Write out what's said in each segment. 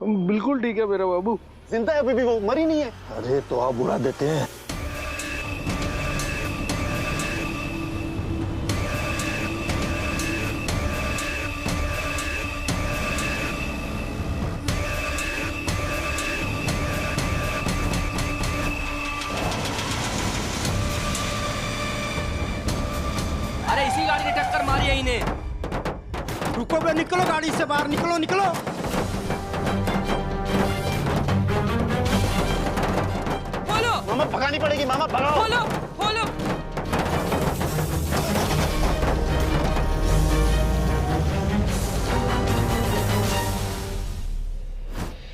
बिल्कुल ठीक है मेरा बाबू। जिंदा है अभी भी, वो मरी नहीं है। अरे तो आप बुला देते हैं। अरे इसी गाड़ी ने टक्कर मारी है इन्हें। रुको बे, निकलो गाड़ी से बाहर, निकलो निकलो। खोलो मामा, भगानी पड़ेगी मामा, भगाओ। खोलो खोलो।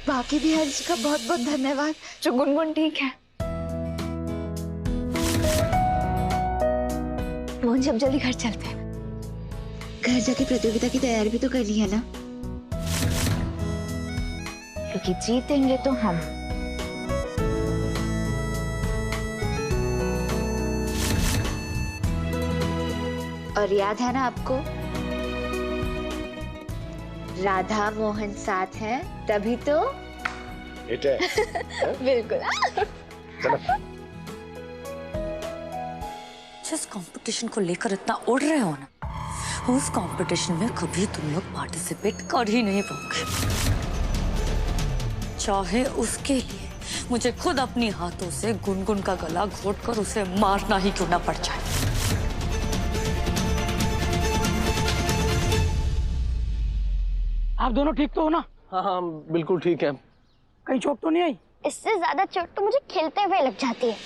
बाकी भी हर्ष का बहुत बहुत धन्यवाद जो गुनगुन ठीक है। मोहन जी, अब जल्दी घर चलते हैं। घर जाके प्रतियोगिता की तैयारी भी तो करनी है ना, क्योंकि जीतेंगे तो हम। और याद है ना आपको, राधा मोहन साथ है तभी तो बिल्कुल। जिस कंपटीशन को लेकर इतना उड़ रहे हो ना, उस कंपटीशन में कभी तुम लोग पार्टिसिपेट कर ही नहीं पाओगे। चाहे उसके लिए मुझे खुद अपनी हाथों से गुनगुन का गला घोटकर उसे मारना ही क्यों ना पड़ जाए। आप दोनों ठीक तो हो ना? हाँ हाँ बिल्कुल ठीक है। कहीं चोट तो नहीं आई? इससे ज्यादा चोट तो मुझे खेलते हुए लग जाती है।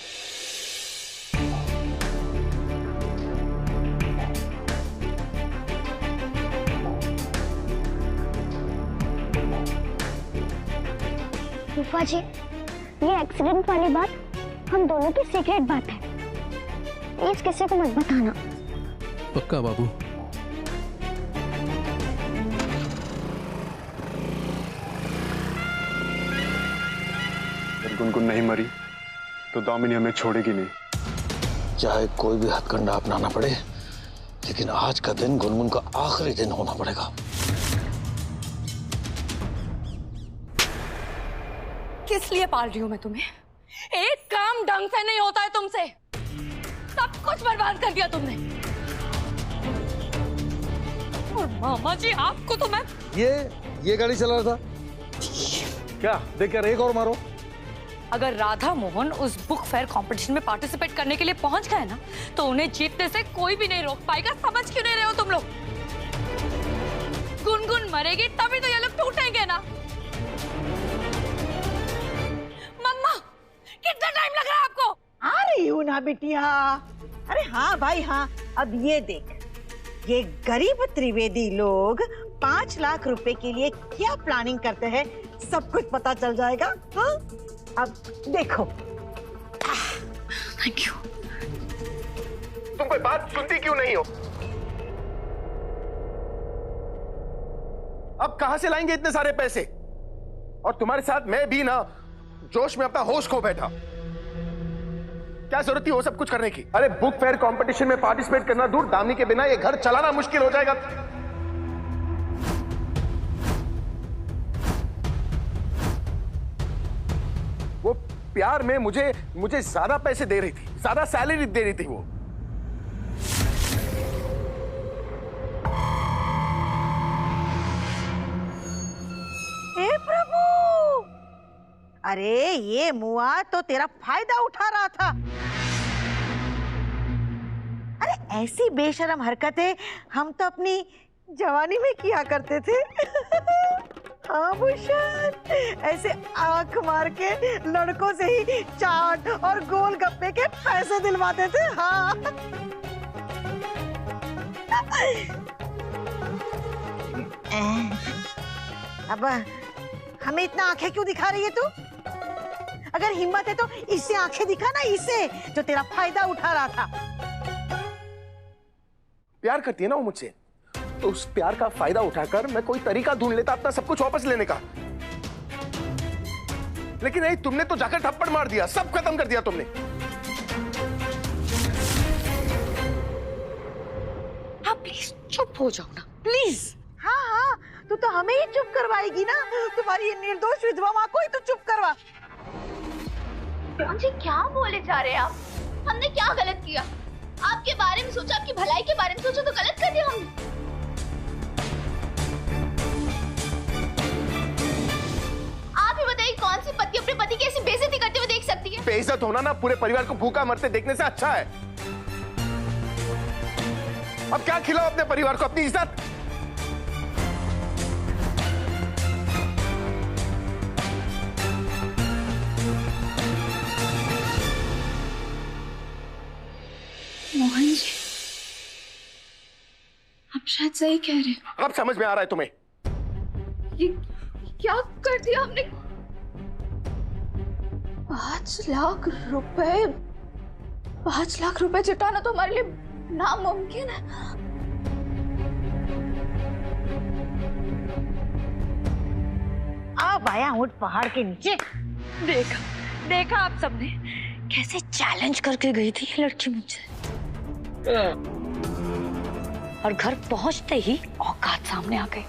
फूफा जी, ये एक्सीडेंट वाली बात हम दोनों की सीक्रेट बात है, प्लीज किसी को मत बताना। पक्का बाबू। अगर गुनगुन नहीं मरी तो दामिनी हमें छोड़ेगी नहीं। चाहे कोई भी हथकंडा अपनाना पड़े, लेकिन आज का दिन गुनगुन का आखिरी दिन होना पड़ेगा। किस लिए पाल रही हूँ मैं तुम्हें? एक काम ढंग से नहीं होता है तुमसे, सब कुछ बर्बाद कर दिया तुमने। और मामा जी, आपको तो मैं ये गाड़ी चला रहा था क्या? देख यार, एक और मारो। अगर राधा मोहन उस बुक फेयर कंपटीशन में पार्टिसिपेट करने के लिए पहुंच गए ना, तो उन्हें जीतने से कोई भी नहीं रोक पाएगा। समझ क्यों नहीं रहे हो तुम लोग? गुनगुन मरेगी तभी तो ये लोग टूटेंगे ना। मम्मा, कितना टाइम लग रहा है आपको? आ रही हूँ ना बिटिया। अरे हाँ भाई हाँ, अब ये देख, ये गरीब त्रिवेदी लोग 5 लाख रुपए के लिए क्या प्लानिंग करते हैं, सब कुछ पता चल जाएगा। हाँ, अब देखो। Thank you. तुम कोई बात सुनती क्यों नहीं हो? अब कहां से लाएंगे इतने सारे पैसे? और तुम्हारे साथ मैं भी ना जोश में अपना होश खो बैठा। क्या जरूरत थी वो सब कुछ करने की? अरे बुक फेयर कंपटीशन में पार्टिसिपेट करना दूर, दामिनी के बिना ये घर चलाना मुश्किल हो जाएगा। वो प्यार में मुझे ज्यादा पैसे दे रही थी, ज्यादा सैलरी दे रही थी वो। हे प्रभु, अरे ये मुआ तो तेरा फायदा उठा रहा था। अरे ऐसी बेशरम हरकतें हम तो अपनी जवानी में किया करते थे। हाँ भूषण, ऐसे आंख मार के लड़कों से ही चाट और गोलगप्पे के पैसे दिलवाते थे। हाँ अब हमें इतना आंखें क्यों दिखा रही है तू? अगर हिम्मत है तो इससे आंखें दिखा ना, इससे जो तेरा फायदा उठा रहा था। प्यार करती है ना वो मुझसे, तो उस प्यार का फायदा उठाकर मैं कोई तरीका ढूंढ लेता अपना सब कुछ वापस लेने का। लेकिन नहीं, तुमने तो जाकर थप्पड़ मार दिया, सब खत्म कर दिया तुमने। आप प्लीज चुप हो जाओ ना, प्लीज। हाँ हाँ, तू तो हमें ही चुप करवाएगी ना। तुम्हारी ये निर्दोष विधवा माँ को ही तो चुप करवा। मुझे क्या बोले जा रहे हैं आप? हमने क्या गलत किया? आपके बारे में सोचा, आपकी भलाई के बारे में सोचा तो गलत कर दिया हमने। आप ही बताइए, कौन सी पत्नी अपने पति की ऐसी बेइज्जती करते हुए देख सकती है? बेइज्जत होना ना पूरे परिवार को भूखा मरते देखने से अच्छा है। अब क्या खिलाओ अपने परिवार को? अपनी इज्जत। मोहन जी, आप शायद सही कह रहे हो। अब समझ में आ रहा है तुम्हें? ये क्या कर दिया हमने? 5 लाख रुपए, 5 लाख रुपए जुटाना तो हमारे लिए नामुमकिन है। अब आया ऊंट पहाड़ के नीचे। देखा देखा आप सबने कैसे चैलेंज करके गई थी ये लड़की मुझसे, और घर पहुंचते ही औकात सामने आ गई।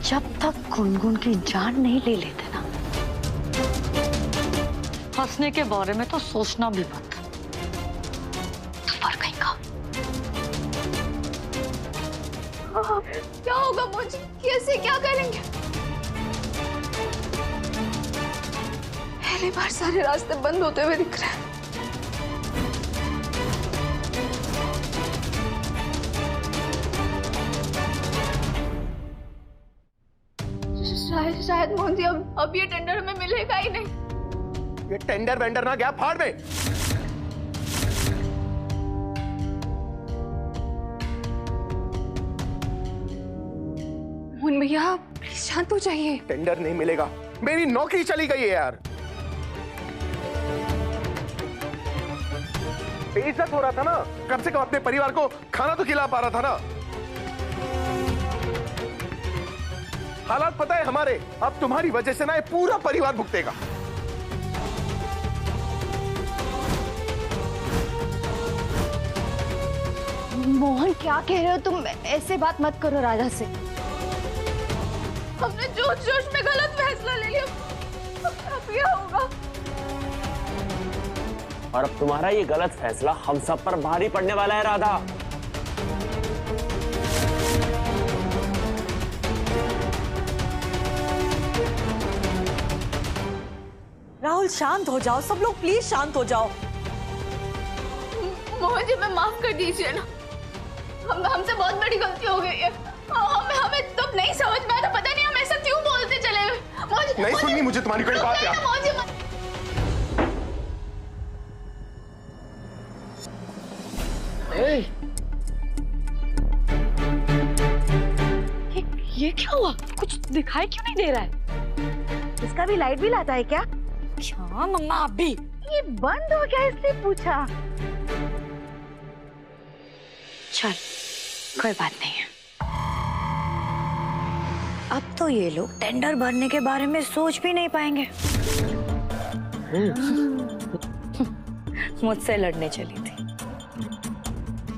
जब तक गुनगुन की जान नहीं ले लेते ना, हंसने के बारे में तो सोचना भी मत। पर कहीं का क्या होगा मुझे? कैसे क्या करेंगे? पहली बार सारे रास्ते बंद होते हुए दिख रहे हैं। शायद मोहन जी अब ये टेंडर हमें मिलेगा ही नहीं। ये टेंडर वेंडर ना गया फाड़ में। मोहन भैया प्लीज शांत हो जाइए। टेंडर नहीं मिलेगा, मेरी नौकरी चली गई है यार। बेइज्जत हो रहा था ना, कम से कम अपने परिवार को खाना तो खिला पा रहा था ना। हालात पता है हमारे, अब तुम्हारी वजह से ना ये पूरा परिवार भुगतेगा। मोहन क्या कह रहे हो तुम? ऐसे बात मत करो राजा से। हमने जोश जोश में गलत फैसला ले लिया। अब क्या होगा? और अब तुम्हारा ये गलत फैसला हम सब पर भारी पड़ने वाला है राधा। राहुल शांत हो जाओ, सब लोग प्लीज शांत हो जाओ। मोहन जी हमें माफ कर दीजिए ना, हमसे बहुत बड़ी गलती हो गई है। हमें तब नहीं समझ में आया था, पता नहीं हम ऐसा क्यों बोलते चले गए। नहीं सुननी मुझे तुम्हारी कोई बात यार। ये क्या हुआ? कुछ दिखाई क्यों नहीं दे रहा है? इसका भी लाइट बिल आता है क्या? क्या मम्मा अभी? ये बंद हो गया इसलिए पूछा। चल कोई बात नहीं है। अब तो ये लोग टेंडर भरने के बारे में सोच भी नहीं पाएंगे। मुझसे लड़ने चली थी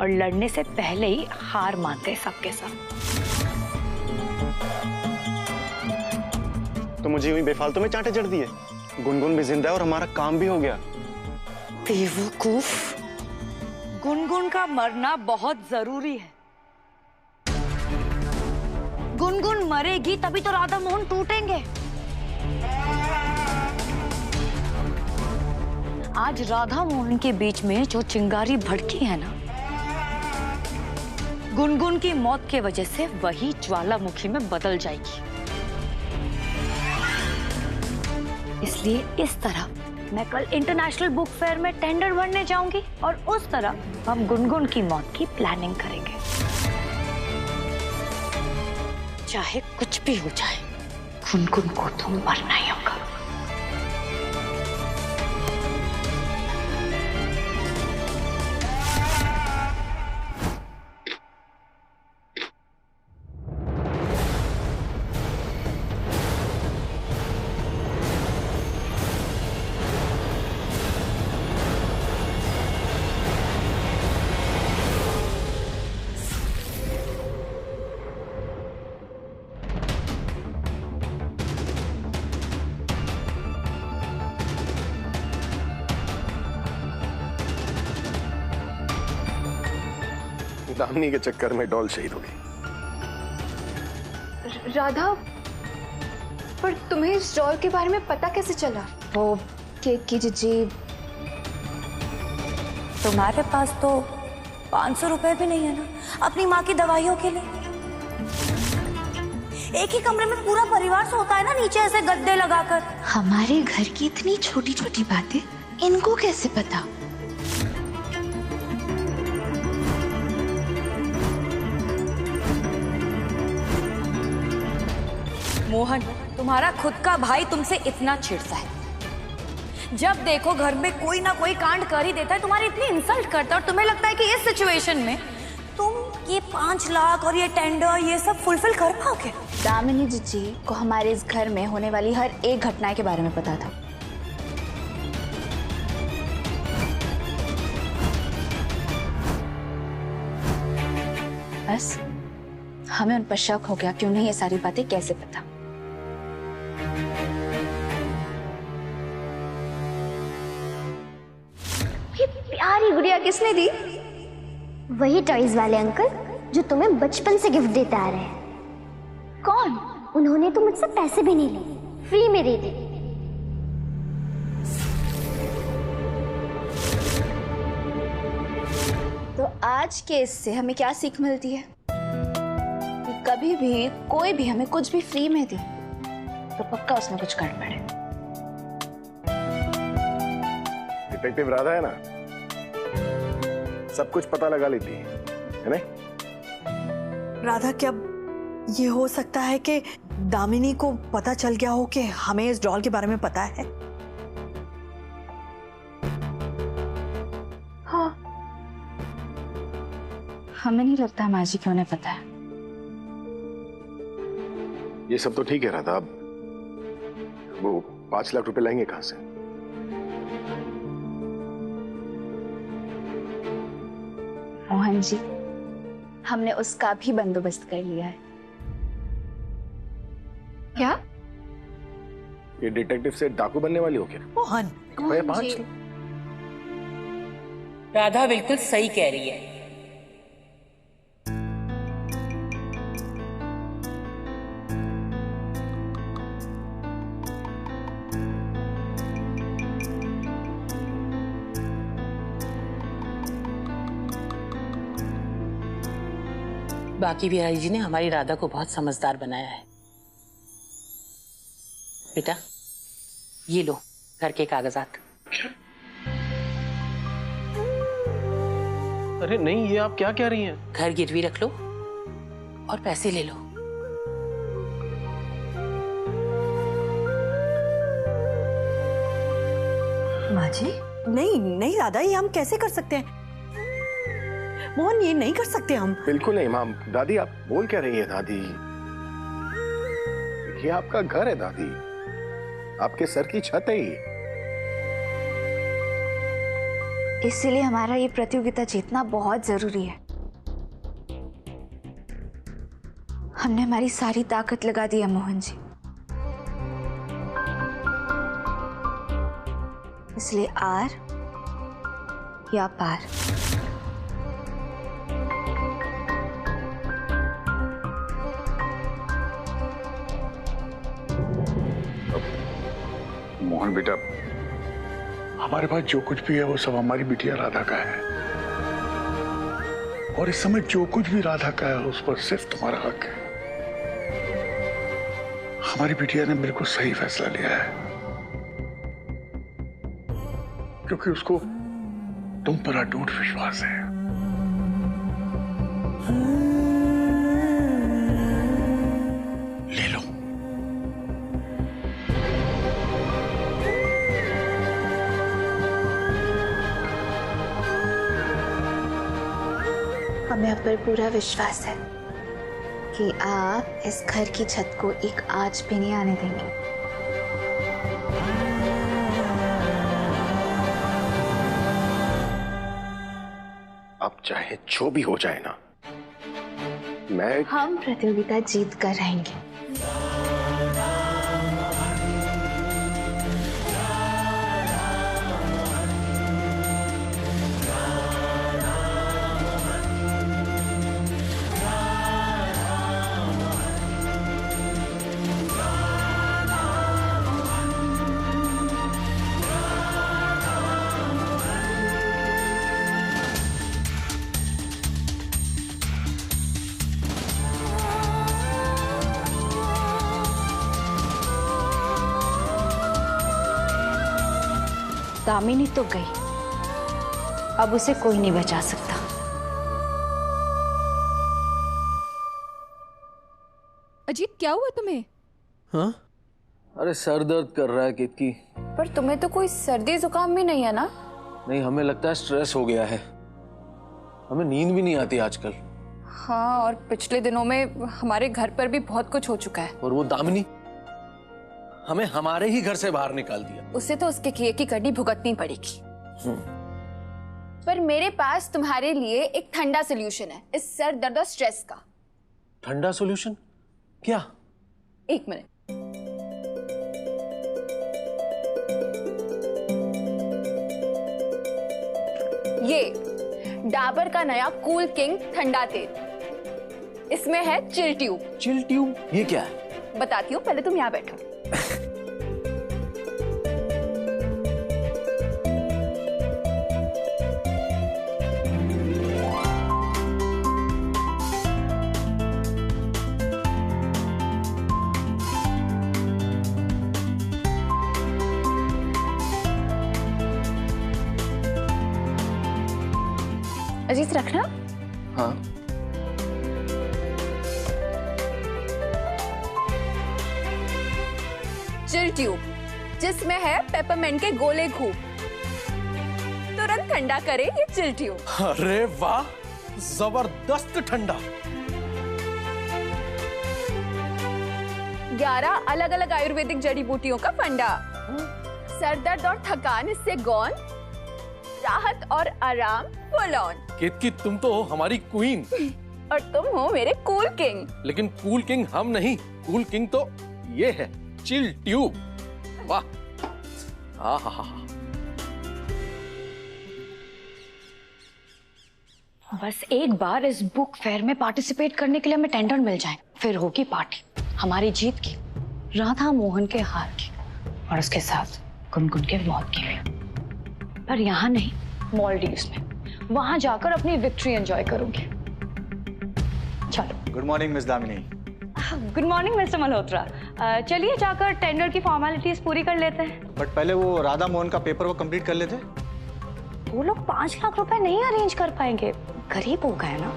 और लड़ने से पहले ही हार मानते सबके सब। तो मुझे यूं ही बेफालतू में चांटे चढ़ दिए। गुनगुन भी जिंदा है और हमारा काम भी हो गया। बेवकूफ, गुनगुन का मरना बहुत जरूरी है। गुनगुन मरेगी तभी तो राधा मोहन टूटेंगे। आज राधा मोहन के बीच में जो चिंगारी भड़की है ना, गुनगुन की मौत के वजह से वही ज्वालामुखी में बदल जाएगी। इसलिए इस तरह मैं कल इंटरनेशनल बुक फेयर में टेंडर भरने जाऊंगी और उस तरह हम गुनगुन की मौत की प्लानिंग करेंगे। चाहे कुछ भी हो जाए, गुनगुन को तो मरना ही होगा। दामिनी के चक्कर में डॉल शहीद हो गई। राधा, पर तुम्हें इस डॉल के बारे में पता कैसे चला? वो केक की चिट्ठी। तुम्हारे पास तो 500 रुपए भी नहीं है ना अपनी माँ की दवाइयों के लिए? एक ही कमरे में पूरा परिवार सोता है ना नीचे ऐसे गद्दे लगाकर। हमारे घर की इतनी छोटी छोटी बातें इनको कैसे पता? मोहन, तुम्हारा खुद का भाई तुमसे इतना चिढ़ता है, जब देखो घर में कोई ना कोई कांड कर ही देता है, तुम्हारी इतनी इंसल्ट करता है और तुम्हें लगता है कि इस सिचुएशन में तुम ये 5 लाख और ये टेंडर ये सब फुलफिल कर पाओगे? दामिनी जी को हमारे इस घर में होने वाली हर एक घटना के बारे में पता था। बस हमें उन पर शक हो गया कि उन्हें ये सारी बातें कैसे पता। ये प्यारी गुड़िया किसने दी? वही टॉयज वाले अंकल जो तुम्हें बचपन से गिफ्ट देते आ रहे हैं। कौन? उन्होंने तो मुझसे पैसे भी नहीं लिए, फ्री में दे दी। तो आज के इससे हमें क्या सीख मिलती है? कि कभी भी कोई भी हमें कुछ भी फ्री में दे तो पक्का उसमें कुछ गड़बड़ है। डिटेक्टिव राधा है ना, सब कुछ पता लगा लेती है नहीं? राधा, क्या ये हो सकता है कि दामिनी को पता चल गया हो कि हमें इस डॉल के बारे में पता है? हाँ, हमें नहीं लगता माँ जी को उन्हें पता है। ये सब तो ठीक है राधा, अब वो 5 लाख रुपए लाएंगे कहां से? मोहन जी, हमने उसका भी बंदोबस्त कर लिया है। क्या? ये डिटेक्टिव से डाकू बनने वाली हो क्या? मोहन, भैया 5 राधा बिल्कुल सही कह रही है। बाकी बिहारी जी ने हमारी राधा को बहुत समझदार बनाया है। बेटा, ये लो घर के कागजात। अरे नहीं, ये आप क्या कह रही हैं? घर गिरवी रख लो और पैसे ले लो। माँ जी, नहीं नहीं राधा, ये हम कैसे कर सकते हैं? मोहन, ये नहीं कर सकते हम। बिल्कुल नहीं माम। दादी, आप बोल क्या रही है दादी? ये आपका घर है दादी, आपके सर की छत है ये। इसीलिए हमारा ये प्रतियोगिता जीतना बहुत जरूरी है। हमने हमारी सारी ताकत लगा दी है मोहन जी, इसलिए आर या पार। मोहन बेटा, हमारे पास जो कुछ भी है वो सब हमारी बिटिया राधा का है, और इस समय जो कुछ भी राधा का है उस पर सिर्फ तुम्हारा हक है। हमारी बिटिया ने बिल्कुल सही फैसला लिया है, क्योंकि उसको तुम पर अटूट विश्वास है। ले लो। हमें आप पर पूरा विश्वास है कि आप इस घर की छत को एक आंच भी नहीं आने देंगे। अब चाहे जो भी हो जाए ना, हम प्रतियोगिता जीत कर रहेंगे। दामिनी तो गई, अब उसे कोई नहीं बचा सकता। अजीत, क्या हुआ तुम्हें? हाँ? अरे सर दर्द कर रहा है केतकी। पर तुम्हें तो कोई सर्दी जुकाम भी नहीं है ना? नहीं, हमें लगता है स्ट्रेस हो गया है। हमें नींद भी नहीं आती आजकल। हाँ, और पिछले दिनों में हमारे घर पर भी बहुत कुछ हो चुका है। और वो दामिनी हमें हमारे ही घर से बाहर निकाल दिया। उसे तो उसके किए की कड़ी भुगतनी पड़ेगी। पर मेरे पास तुम्हारे लिए एक ठंडा सोल्यूशन है इस सर दर्द और स्ट्रेस का। ठंडा सोल्यूशन? क्या? एक मिनट। ये डाबर का नया कूल किंग ठंडा तेल, इसमें है चिल ट्यूब। Chill tube? ये क्या है? बताती हूँ, पहले तुम यहाँ बैठो। अजीत, रखना। हाँ। चिल ट्यूब, जिसमें है पेपरमेंट के गोले खूब, तुरंत ठंडा करे ये चिल ट्यूब। अरे वाह, जबरदस्त ठंडा। 11 अलग अलग आयुर्वेदिक जड़ी बूटियों का फंडा। सर दर्द और थकान इससे गॉन, राहत और आराम फुल ऑन। केतकी, तुम तो हो हमारी क्वीन। और तुम हो मेरे कूल किंग। लेकिन कूल किंग हम नहीं, कूल किंग तो ये है, चिल ट्यूब। वाह। बस एक बार इस बुक फेयर में पार्टिसिपेट करने के लिए हमें टेंडर मिल जाए, फिर होगी पार्टी हमारी जीत की, राधा मोहन के हार की, और उसके साथ गुनगुन के मौत की भी। पर यहाँ नहीं, मॉलडीव्स में, वहां जाकर अपनी विक्ट्री एंजॉय करूंगी। चलो। Good morning miss Damini. Good morning mister Malhotra. चलिए जाकर टेंडर की फॉर्मेलिटीज पूरी कर लेते हैं। बट पहले वो राधा मोहन का पेपर वो कंप्लीट कर लेते। वो लोग 5 लाख रुपए नहीं अरेंज कर पाएंगे, गरीब हो गए ना।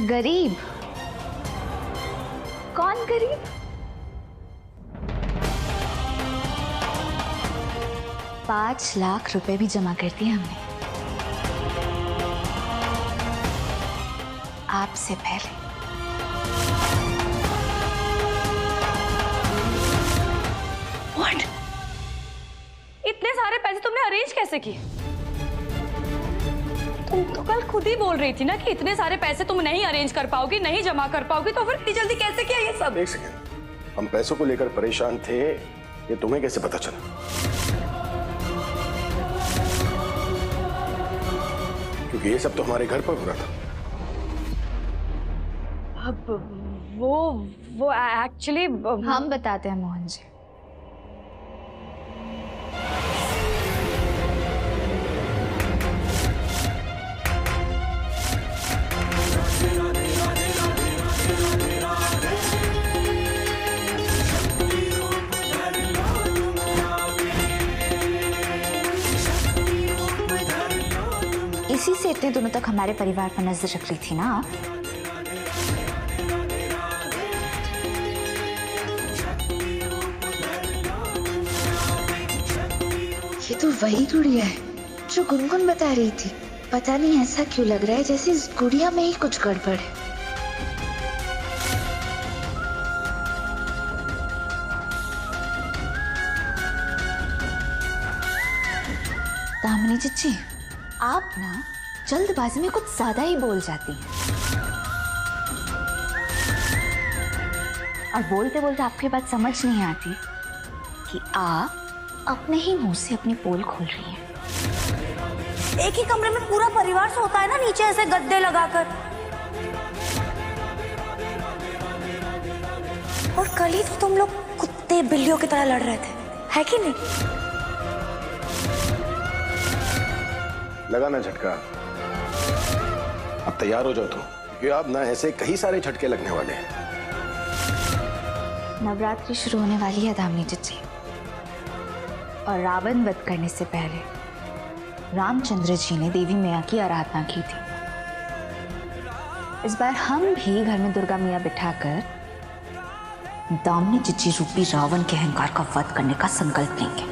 गरीब? कौन गरीब? 5 लाख रुपए भी जमा कर दिए हमने, आपसे पहले। What? इतने सारे पैसे तुमने अरेंज कैसे किए? तुम तो कल खुद ही बोल रही थी ना कि इतने सारे पैसे तुम नहीं अरेंज कर पाओगी, नहीं जमा कर पाओगी, तो फिर इतनी जल्दी कैसे किया ये सब? एक सेकंड, हम पैसों को लेकर परेशान थे, ये तुम्हें कैसे पता चला? क्योंकि ये सब तो हमारे घर पर हो रहा था। अब वो एक्चुअली हम बताते हैं मोहन जी। इसी से इतने दिनों तक हमारे परिवार पर नजर रख ली थी ना आप? ये तो वही गुड़िया है जो गुनगुन बता रही थी। पता नहीं ऐसा क्यों लग रहा है जैसे इस गुड़िया में ही कुछ गड़बड़ है। दामिनी चिच्ची, आप ना जल्दबाजी में कुछ ज्यादा ही बोल जाती हैं। और बोलते बोलते आपकी बात समझ नहीं आती कि आप अपने ही मुंह से अपनी पोल खोल रही हैं। एक ही कमरे में पूरा परिवार सोता है ना, नीचे ऐसे गद्दे लगाकर। और कल ही तो तुम लोग कुत्ते बिल्लियों की तरह लड़ रहे थे, है कि नहीं? लगा ना झटका? अब तैयार हो जाओ तुम, क्योंकि अब ना ऐसे कई सारे झटके लगने वाले हैं। नवरात्रि शुरू होने वाली है दामिनी जी, और रावण वध करने से पहले रामचंद्र जी ने देवी मैया की आराधना की थी। इस बार हम भी घर में दुर्गा मैया बिठाकर दामिनी जी रूपी रावण के अहंकार का वध करने का संकल्प लेंगे।